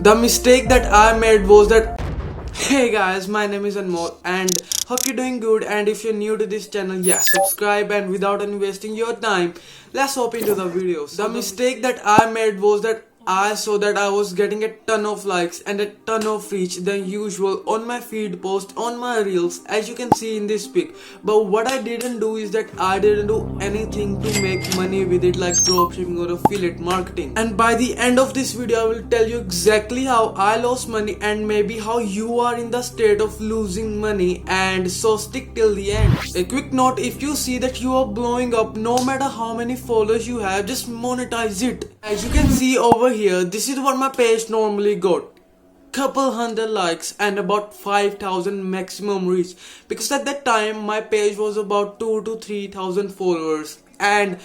The mistake that I made was that, hey guys, my name is Anmol and hope you're doing good, and if you're new to this channel, yeah, subscribe, and without any wasting your time, let's hop into the videos. The mistake that I made was that I saw that I was getting a ton of likes and a ton of reach than usual on my feed post, on my reels, as you can see in this pic. But what I didn't do is that I didn't do anything to make money with it, like dropshipping or affiliate marketing. And by the end of this video, I will tell you exactly how I lost money and maybe how you are in the state of losing money, and so stick till the end. A quick note, if you see that you are blowing up, no matter how many followers you have, just monetize it. As you can see over here, this is what my page normally got. Couple hundred likes and about 5,000 maximum reach, because at that time my page was about 2 to 3,000 followers, and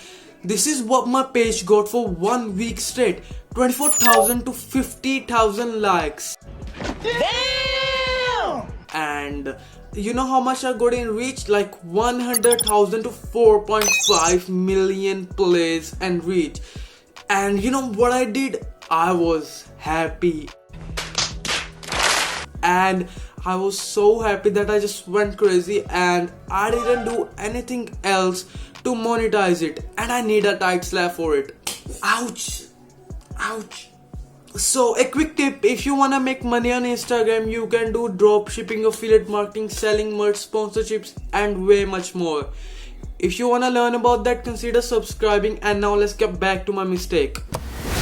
this is what my page got for 1 week straight. 24,000 to 50,000 likes. Damn! And you know how much I got in reach? Like 100,000 to 4.5 million plays and reach. And you know what I did? I was happy. And I was so happy that I just went crazy, and I didn't do anything else to monetize it, and I need a tight slap for it. Ouch. Ouch. So a quick tip, if you wanna make money on Instagram, you can do drop shipping, affiliate marketing, selling merch, sponsorships, and way much more. If you wanna learn about that, consider subscribing. And now let's get back to my mistake.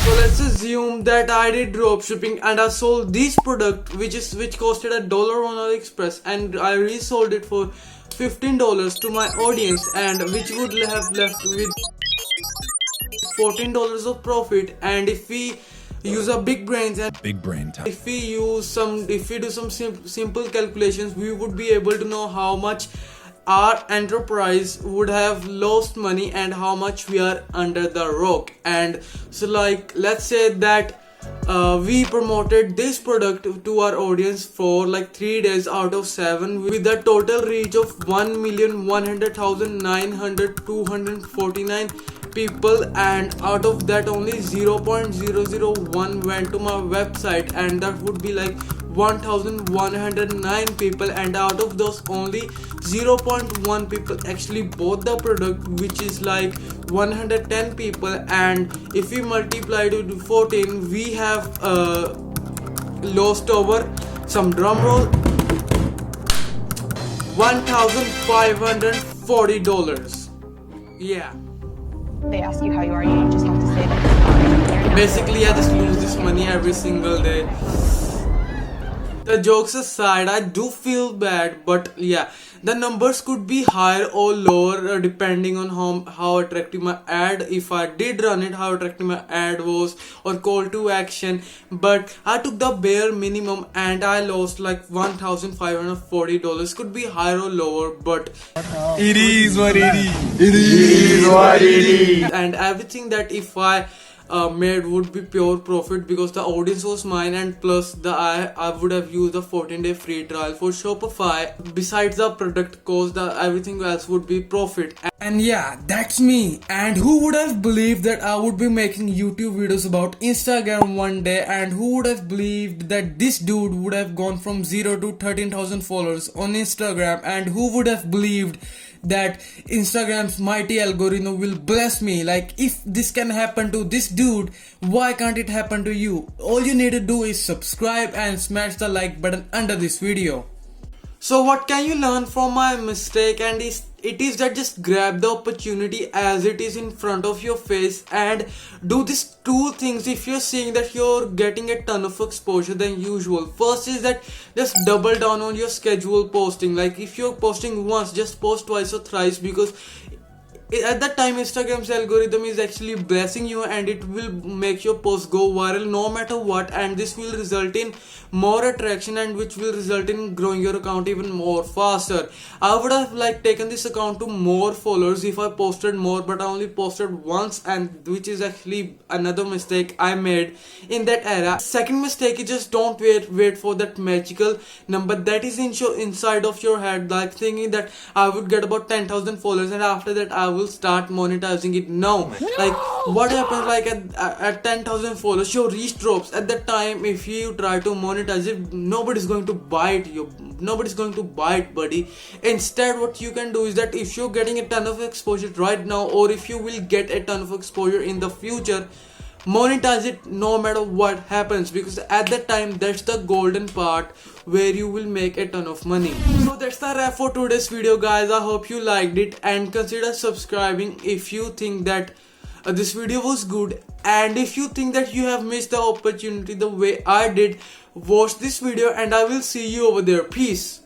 So let's assume that I did dropshipping and I sold this product which costed $1 on AliExpress, and I resold it for $15 to my audience, and which would have left with $14 of profit. And if we use our big brains and time. if we do some simple calculations, we would be able to know how much our enterprise would have lost money and how much we are under the rock. And so, like, let's say that we promoted this product to our audience for like 3 days out of 7 with a total reach of 1,100,949 people, and out of that only 0.001 went to my website, and that would be like 1,109 people, and out of those only 0.1 people actually bought the product, which is like 110 people. And if we multiply it to 14, we have lost over, some drum roll, $1,540. Yeah. They ask you how you are, you just have to say that. Basically, I just lose this money every single day. The jokes aside, I do feel bad, but yeah, the numbers could be higher or lower depending on how attractive my ad, if I did run it, how attractive my ad was, or call to action. But I took the bare minimum and I lost like $1,540. Could be higher or lower, but It is what it is. and everything that if I made would be pure profit, because the audience was mine, and plus I would have used the 14-day free trial for Shopify. Besides the product cost, everything else would be profit. And yeah, that's me. And who would have believed that I would be making YouTube videos about Instagram one day, and who would have believed that this dude would have gone from 0 to 13,000 followers on Instagram, and who would have believed that Instagram's mighty algorithm will bless me. Like, if this can happen to this dude, why can't it happen to you? All you need to do is subscribe and smash the like button under this video. So what can you learn from my mistake? And it is that just grab the opportunity as it is in front of your face, and do these two things if you're seeing that you're getting a ton of exposure than usual. First is that just double down on your schedule posting. Like, if you're posting once, just post twice or thrice, because at that time Instagram's algorithm is actually blessing you, and it will make your post go viral no matter what, and this will result in more attraction, and which will result in growing your account even more faster. I would have like taken this account to more followers if I posted more, but I only posted once, and which is actually another mistake I made in that era. Second mistake is just don't wait for that magical number that is inside of your head, like thinking that I would get about 10,000 followers and after that I will will start monetizing it now. Like what happens, like at 10,000 followers your reach drops. At that time, if you try to monetize it, nobody's going to buy it. Nobody's going to buy it, buddy. Instead, what you can do is that if you're getting a ton of exposure right now, or if you will get a ton of exposure in the future, monetize it no matter what happens, because at that time that's the golden part where you will make a ton of money. So that's the wrap for today's video, guys. I hope you liked it, and consider subscribing if you think that this video was good, and if you think that you have missed the opportunity the way I did, watch this video and I will see you over there. Peace.